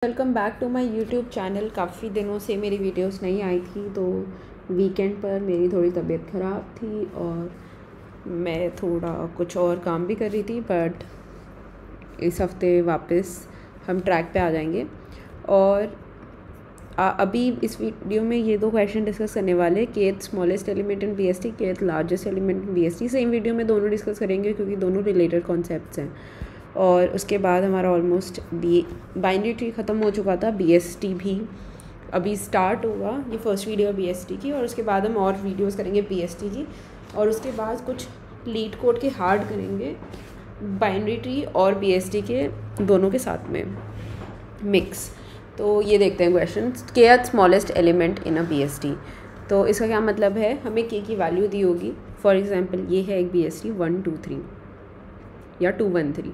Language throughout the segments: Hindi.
Welcome back to my YouTube channel. काफ़ी दिनों से मेरी वीडियोस नहीं आई थी, तो वीकेंड पर मेरी थोड़ी तबीयत ख़राब थी और मैं थोड़ा कुछ और काम भी कर रही थी। बट इस हफ्ते वापस हम ट्रैक पे आ जाएंगे और अभी इस वीडियो में ये दो क्वेश्चन डिस्कस करने वाले, kth smallest element in BST, kth largest element in BST. Same video में दोनों डिस्कस करेंगे क्योंकि दोनों रिलेटेड कॉन्सेप्ट्स हैं। और उसके बाद हमारा ऑलमोस्ट बाइनरी ट्री ख़त्म हो चुका था, बीएसटी भी अभी स्टार्ट होगा। ये फर्स्ट वीडियो बीएसटी की, और उसके बाद हम और वीडियोस करेंगे बीएसटी की, और उसके बाद कुछ लीड कोड के हार्ड करेंगे बाइनरी ट्री और बीएसटी के दोनों के साथ में मिक्स। तो ये देखते हैं क्वेश्चन, के smallest element in a BST. तो इसका क्या मतलब है, हमें के की वैल्यू दी होगी। फॉर एग्जांपल ये है एक बीएसटी 1 2 3 या 2 1 3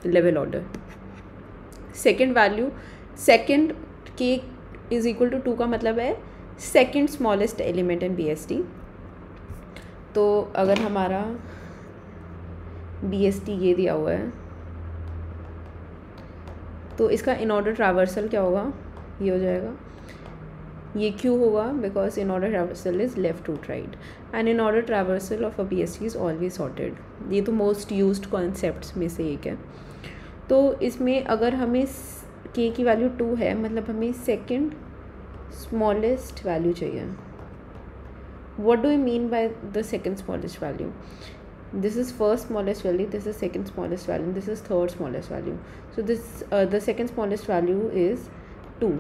level order. Second value, second के इज इक्वल टू 2 का मतलब है second smallest element in BST. तो अगर हमारा बीएसटी ये दिया हुआ है तो इसका इन ऑर्डर ट्रैवर्सल क्या होगा, ये हो जाएगा, ये क्यों होगा, because in order traversal is left to right and in order traversal of a BST is always sorted. ये तो मोस्ट यूज्ड कॉन्सेप्ट्स में से एक है। तो इसमें अगर हमें के की वैल्यू 2 है, मतलब हमें सेकंड स्मॉलेस्ट वैल्यू चाहिए। What do you mean by the second smallest value? This is first smallest value, this is second smallest value, this is third smallest value. So this the second smallest value is 2.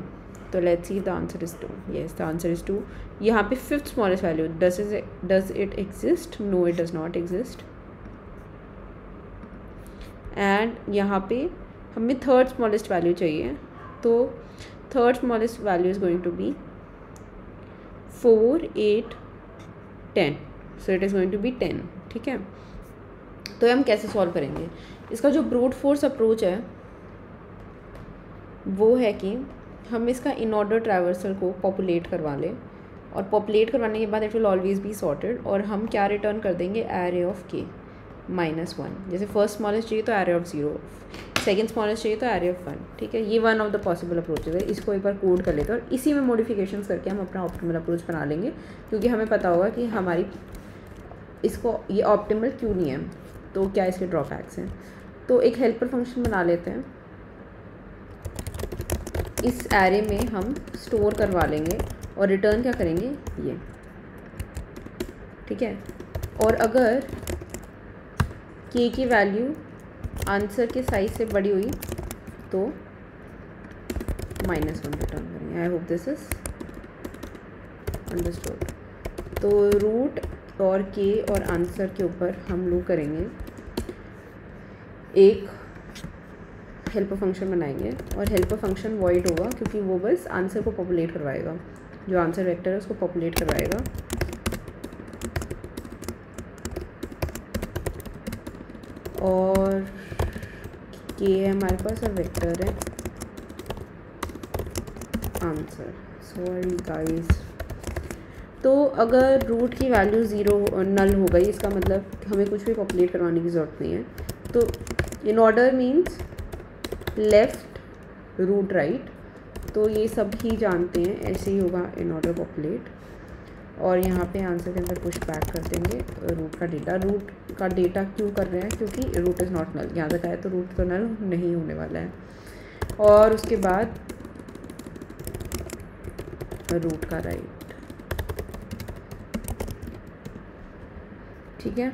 So let's see, the answer is 2. Yes, the answer is 2. यहाँ पे fifth smallest value, does it exist? No, it does not exist. And यहाँ पे हमें third smallest value चाहिए, तो third smallest value is going to be 4 8 10. So it is going to be 10. ठीक है, तो हम कैसे सॉल्व करेंगे इसका? जो ब्रूट फोर्स अप्रोच है वो है कि हम इसका इन ऑर्डर ट्रैवर्सल को पॉपुलेट करवा लें, और पॉपुलेट करवाने के बाद it will always be sorted, और हम क्या रिटर्न कर देंगे, एरे ऑफ के -1। जैसे फर्स्ट स्मॉलेस्ट चाहिए तो एरे ऑफ 0, सेकेंड स्मॉलेस्ट चाहिए तो एरे ऑफ 1। ठीक है, ये one of the possible approaches है। इसको एक बार कोड कर लेते हैं और इसी में मॉडिफिकेशंस करके हम अपना ऑप्टिमल अप्रोच बना लेंगे, क्योंकि हमें पता होगा कि हमारी इसको ये ऑप्टिमल क्यों नहीं है, तो क्या इसके ड्रॉबैक्स हैं। तो एक हेल्पर फंक्शन बना लेते हैं, इस एरे में हम स्टोर करवा लेंगे और रिटर्न क्या करेंगे, ये। ठीक है, और अगर के की वैल्यू आंसर के साइज से बड़ी हुई तो -1 रिटर्न करेंगे। आई होप दिस इज अंडरस्टूड। तो रूट और के और आंसर के ऊपर हम लोग करेंगे एक हेल्पर फंक्शन बनाएंगे, और हेल्पर फंक्शन वॉइड होगा क्योंकि वो बस आंसर को पॉपुलेट करवाएगा, जो आंसर वेक्टर है उसको पॉपुलेट करवाएगा। और के हमारे पास और वेक्टर है आंसर। Sorry guys. तो अगर रूट की वैल्यू 0 नल हो गई, इसका मतलब हमें कुछ भी पॉपुलेट करवाने की ज़रूरत नहीं है। तो in order means left root right, तो ये सब ही जानते हैं, ऐसे ही होगा इन ऑर्डर पॉपुलेट। और यहाँ पे आंसर के अंदर पुश बैक कर देंगे रूट का डेटा। रूट का डेटा क्यों कर रहे हैं, क्योंकि रूट इज़ नॉट नल। यहाँ तक आए तो रूट तो नल नहीं होने वाला है। और उसके बाद रूट का राइट। ठीक है,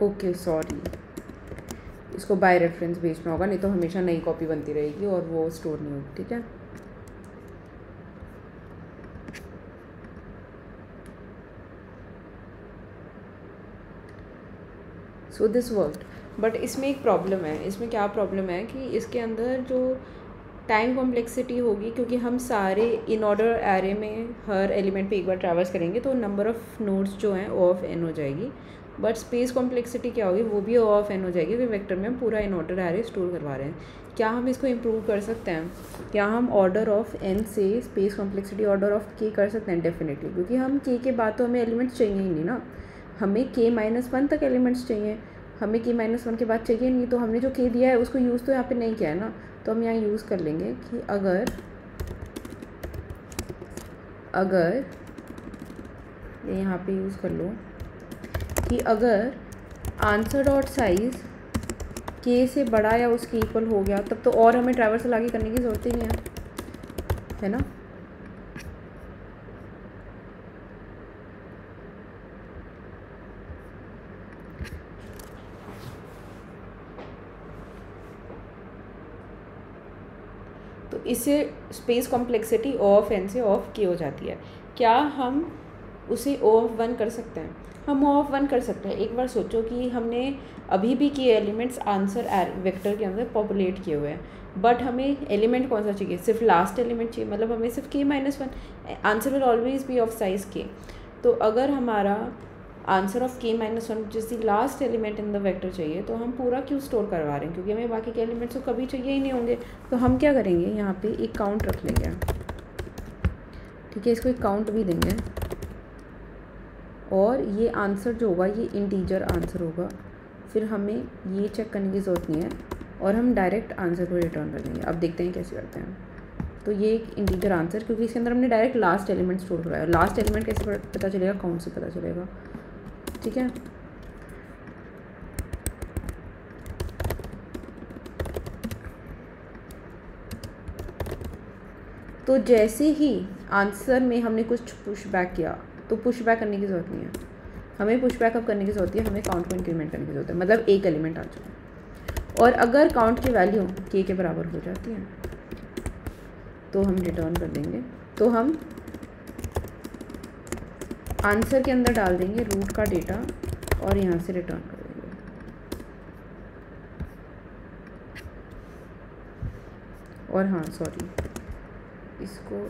ओके सॉरी, इसको बाय रेफरेंस भेजना होगा, नहीं तो हमेशा नई कॉपी बनती रहेगी और वो स्टोर नहीं होगी। ठीक है, सो दिस वर्कड। बट इसमें एक प्रॉब्लम है। इसमें क्या प्रॉब्लम है कि इसके अंदर जो टाइम कॉम्प्लेक्सिटी होगी क्योंकि हम सारे इन ऑर्डर एरे में हर एलिमेंट पे एक बार ट्रैवर्स करेंगे तो नंबर ऑफ़ नोड्स जो हैं ओ ऑफ एन हो जाएगी। बट स्पेस कॉम्प्लेक्सिटी क्या होगी, वो भी ओ ऑफ एन हो जाएगी क्योंकि वेक्टर में हम पूरा इन ऑर्डर एरे स्टोर करवा रहे हैं। क्या हम इसको इम्प्रूव कर सकते हैं? क्या हम ऑर्डर ऑफ एन से स्पेस कॉम्प्लेक्सिटी ऑर्डर ऑफ के कर सकते हैं? डेफिनेटली, क्योंकि हम के के बाद तो हमें एलिमेंट्स चाहिए ही नहीं ना, हमें k-1 तक एलिमेंट्स चाहिए, हमें k-1 के बाद चाहिए नहीं। तो हमने जो k दिया है उसको यूज़ तो यहाँ पे नहीं किया है ना, तो हम यहाँ यूज़ कर लेंगे कि अगर ये यहाँ पे यूज़ कर लो कि अगर आंसर डॉट साइज़ k से बड़ा या उसके इक्वल हो गया तब तो और हमें ट्रैवर्सल आगे करने की ज़रूरत ही नहीं है ना। तो इससे space complexity O of N से ओ ऑफ के हो जाती है। क्या हम उसे ओ ऑफ 1 कर सकते हैं? हम ओ ऑफ 1 कर सकते हैं। एक बार सोचो कि हमने अभी भी के एलिमेंट्स आंसर वेक्टर के अंदर पॉपुलेट किए हुए हैं, बट हमें एलिमेंट कौन सा चाहिए? सिर्फ लास्ट एलिमेंट चाहिए, मतलब हमें सिर्फ k-1। Answer will always be of size k। तो अगर हमारा आंसर ऑफ k-1 जिस last element in the vector चाहिए तो हम पूरा क्यों स्टोर करवा रहे हैं? क्योंकि हमें बाकी के एलिमेंट्स तो कभी चाहिए ही नहीं होंगे। तो हम क्या करेंगे, यहाँ पे एक काउंट रख लेंगे, ठीक है, इसको एक काउंट भी देंगे और ये आंसर जो होगा ये इंटीजर आंसर होगा। फिर हमें ये चेक करने की ज़रूरत नहीं है और हम डायरेक्ट आंसर को रिटर्न कर देंगे। अब देखते हैं कैसे करते हैं। तो ये एक इंटीजर आंसर, क्योंकि इसके अंदर हमने डायरेक्ट लास्ट एलिमेंट स्टोर कराया। लास्ट एलिमेंट कैसे पता चलेगा? काउंट से पता चलेगा, ठीक है। तो जैसे ही आंसर में हमने कुछ पुश बैक किया तो पुश बैक करने की ज़रूरत नहीं है, हमें पुश बैक अब करने की ज़रूरत है, हमें काउंट को इंक्रीमेंट करने की ज़रूरत है, मतलब एक एलिमेंट आ जाए। और अगर काउंट की वैल्यू के बराबर हो जाती है तो हम रिटर्न कर देंगे। तो हम आंसर के अंदर डाल देंगे रूट का डेटा और यहाँ से रिटर्न कर देंगे। और हाँ सॉरी, इसको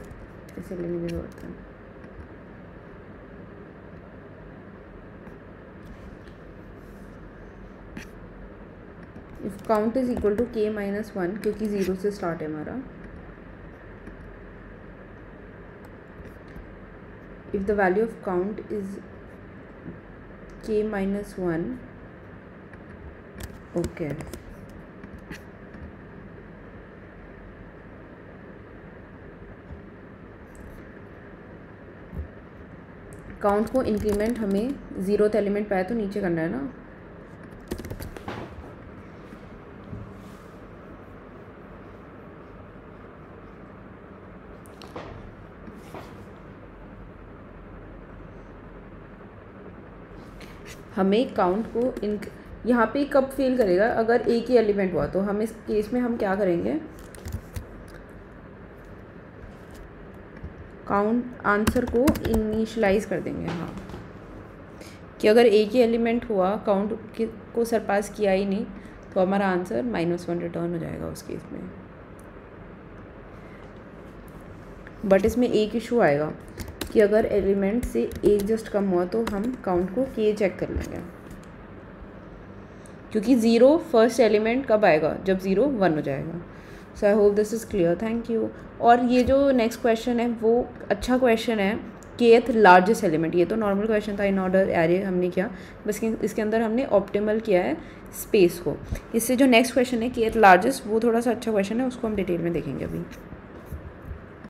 ऐसे लेने की ज़रूरत है। If count is equal to k-1, क्योंकि 0 से स्टार्ट है हमारा। If the value of count is k-1, okay, count को इंक्रीमेंट हमें 0th एलिमेंट पाया तो नीचे करना है ना। हमें काउंट को यहाँ पे कब फेल करेगा? अगर एक ही एलिमेंट हुआ। तो हम इस केस में हम क्या करेंगे, काउंट आंसर को इनिशियलाइज कर देंगे, हाँ, कि अगर एक ही एलिमेंट हुआ, काउंट को सरपास किया ही नहीं, तो हमारा आंसर -1 रिटर्न हो जाएगा उस केस में। बट इसमें एक इशू आएगा कि अगर एलिमेंट से एक जस्ट कम हुआ तो हम काउंट को के चेक कर लेंगे, क्योंकि 0 फर्स्ट एलिमेंट कब आएगा? जब 0 1 हो जाएगा। So I hope this is clear, thank you. और ये जो नेक्स्ट क्वेश्चन है वो अच्छा क्वेश्चन है, kth लार्जेस्ट एलिमेंट। ये तो नॉर्मल क्वेश्चन था, इन ऑर्डर एरे हमने किया, बस इसके अंदर हमने ऑप्टिमल किया है स्पेस को। इससे जो नेक्स्ट क्वेश्चन है kth लार्जेस्ट, वो थोड़ा सा अच्छा क्वेश्चन है, उसको हम डिटेल में देखेंगे अभी।